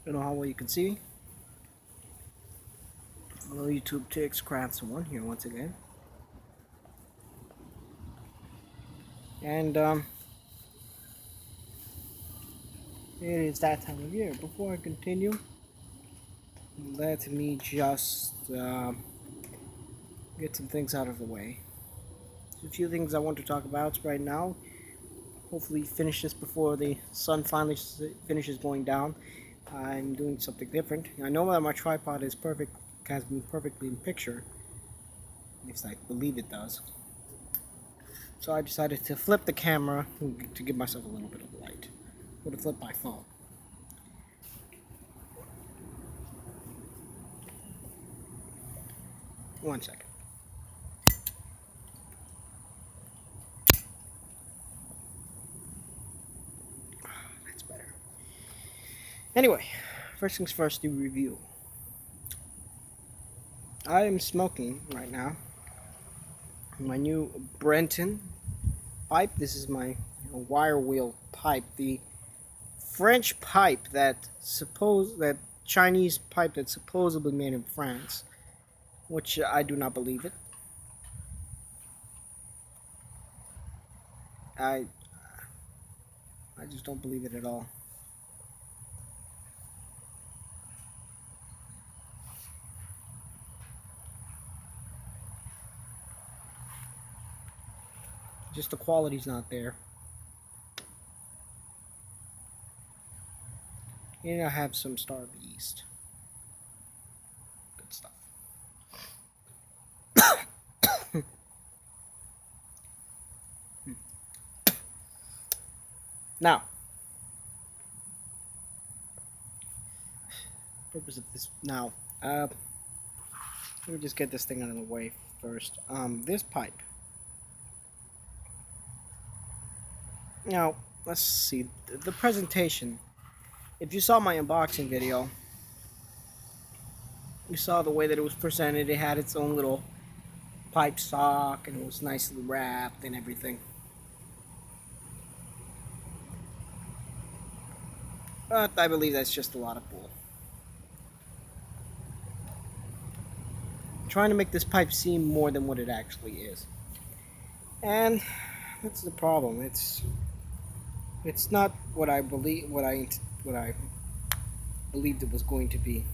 I don't know how well you can see me. Hello YouTube, Tix Crafts1 here once again. And it is that time of year. Before I continue, let me just get some things out of the way. A few things I want to talk about right now. Hopefully finish this before the sun finally finishes going down. I'm doing something different. I know that my tripod is perfect, has been perfectly in picture. At least I believe it does. So I decided to flip the camera to give myself a little bit of light. I'm going to flip my phone. One second. That's better. Anyway, first things first, the review. I am smoking right now my new Breton pipe. This is my wire wheel pipe, the French pipe that Chinese pipe that's supposedly made in France, which I do not believe it. I I just don't believe it at all. Just the quality's not there. And I have some Star Beast. Good stuff. Now, purpose of this now. Let me just get this thing out of the way first. This pipe. Now, let's see the presentation. If you saw my unboxing video, you saw the way that it was presented. It had its own little pipe sock, and it was nicely wrapped and everything. But I believe that's just a lot of bull. Trying to make this pipe seem more than what it actually is, and that's the problem. It's not what I believe. What I believed it was going to be.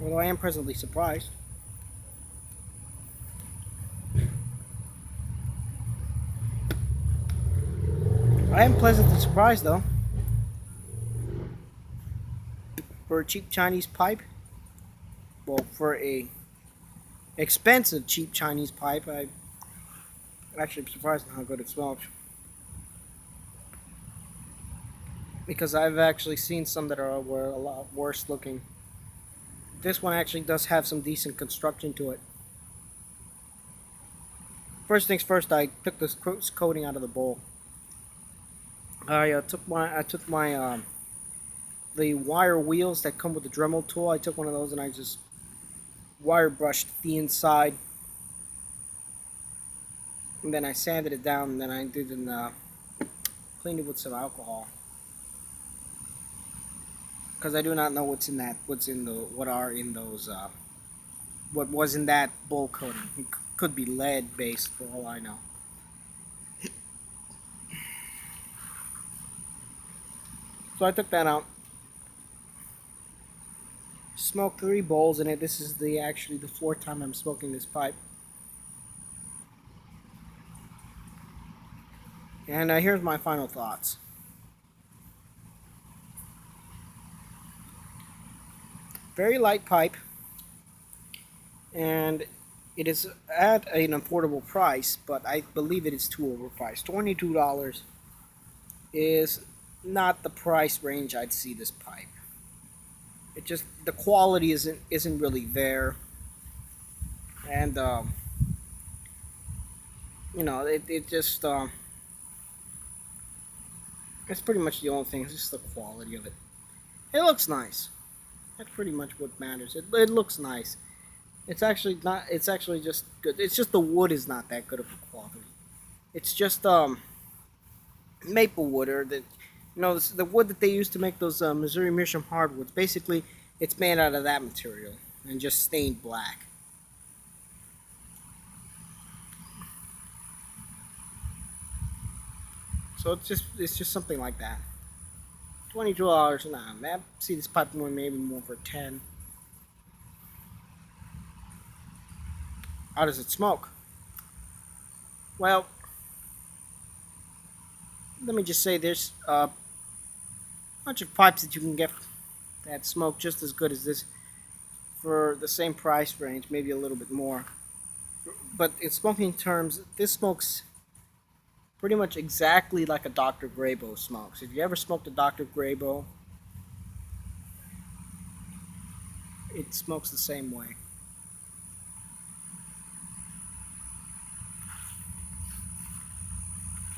Although I am presently surprised. I am pleasantly surprised though. For a cheap Chinese pipe, well, for a expensive cheap Chinese pipe, I actually am surprised at how good it smells. Because I've actually seen some that were a lot worse looking. This one actually does have some decent construction to it. First things first, I took this coating out of the bowl. I took my the wire wheels that come with the Dremel tool. I took one of those and I just wire brushed the inside, and then I sanded it down, and then I cleaned it with some alcohol, because I do not know what was in that bowl coating. It could be lead based for all I know. So I took that out. Smoked 3 bowls in it. This is actually the 4th time I'm smoking this pipe. And here's my final thoughts. Very light pipe, and it is at an affordable price, but I believe it is too overpriced. $22 is not the price range I'd see this pipe. It just, the quality isn't really there, and it just it's pretty much the only thing. It's just the quality of it. It looks nice. That's pretty much what matters. It looks nice. It's actually not. It's actually just good. It's just the wood is not that good of a quality. It's just maple wood, or the wood that they used to make those Missouri Mission hardwoods. Basically, it's made out of that material and just stained black. So it's just something like that. $22. Nah, man. See this pipe more, maybe more for 10. How does it smoke? Well, let me just say there's a bunch of pipes that you can get that smoke just as good as this for the same price range, maybe a little bit more. But in smoking terms, this smokes pretty much exactly like a Dr. Graybo smokes. If you ever smoked a Dr. Graybo, it smokes the same way.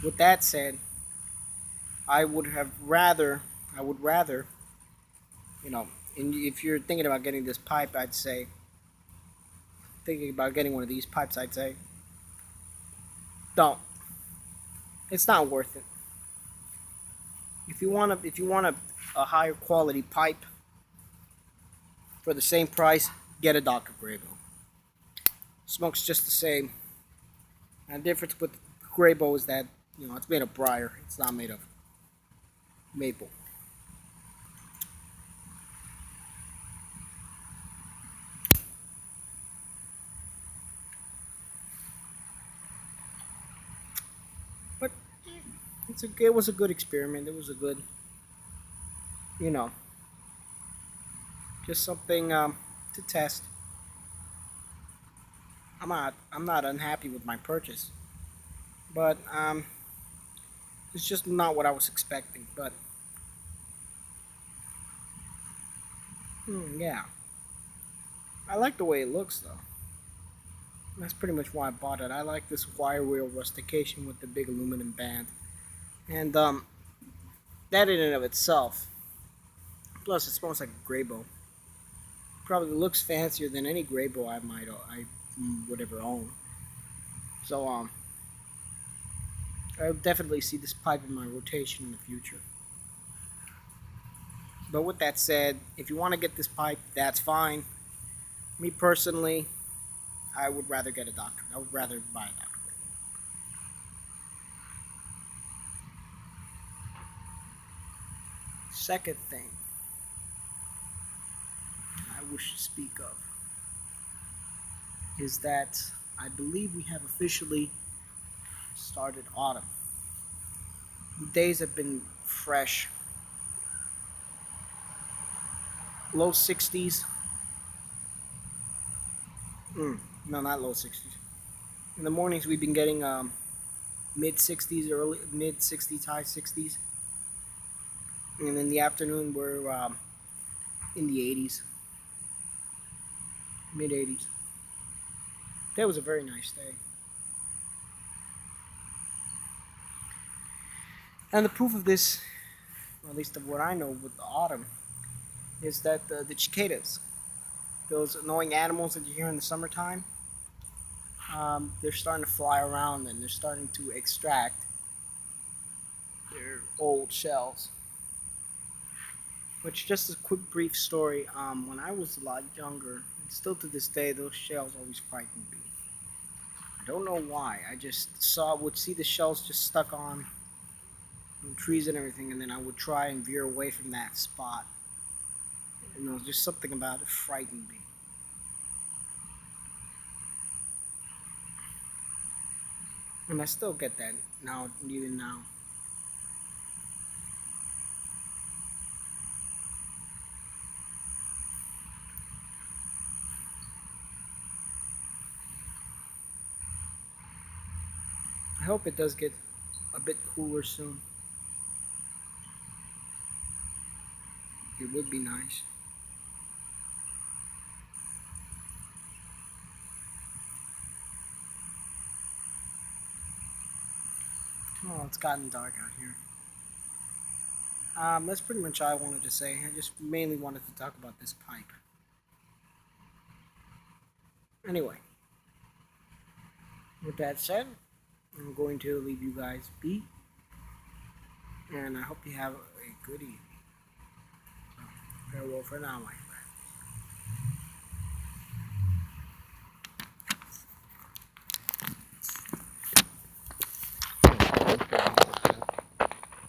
With that said, I would rather, you know, if you're thinking about getting this pipe, thinking about getting one of these pipes, I'd say, don't. It's not worth it. If you want a higher quality pipe for the same price, get a Dr. Graybo. Smokes just the same. And the difference with Graybo is that it's made of briar. It's not made of maple. But it was a good experiment. It was a good, you know, just something to test. I'm not unhappy with my purchase, but it's just not what I was expecting. But yeah, I like the way it looks though. That's pretty much why I bought it. I like this wire wheel rustication with the big aluminum band, and that in and of itself. Plus, it smells like a Graybo. Probably looks fancier than any Graybo I would ever own. So I would definitely see this pipe in my rotation in the future. But with that said, if you want to get this pipe, that's fine. Me personally, I would rather get a doctor. I would rather buy a doctor. Second thing I wish to speak of is that I believe we have officially started autumn. The days have been fresh, low 60s. No, not low 60s. In the mornings, we've been getting mid 60s, early mid 60s, high 60s, and in the afternoon, we're in the 80s, mid 80s. That was a very nice day. And the proof of this, or at least of what I know with the autumn, is that the cicadas, those annoying animals that you hear in the summertime, they're starting to fly around and they're starting to extract their old shells. Which, just a quick, brief story. When I was a lot younger, and still to this day, those shells always frightened me. I don't know why. I just would see the shells just stuck on trees and everything, and then I would try and veer away from that spot. And there was just something about it frightened me. And I still get that now, even now. I hope it does get a bit cooler soon. It would be nice. Oh, it's gotten dark out here. That's pretty much all I wanted to say. I just mainly wanted to talk about this pipe. Anyway, with that said, I'm going to leave you guys be, and I hope you have a good evening. So, farewell for now, my friends.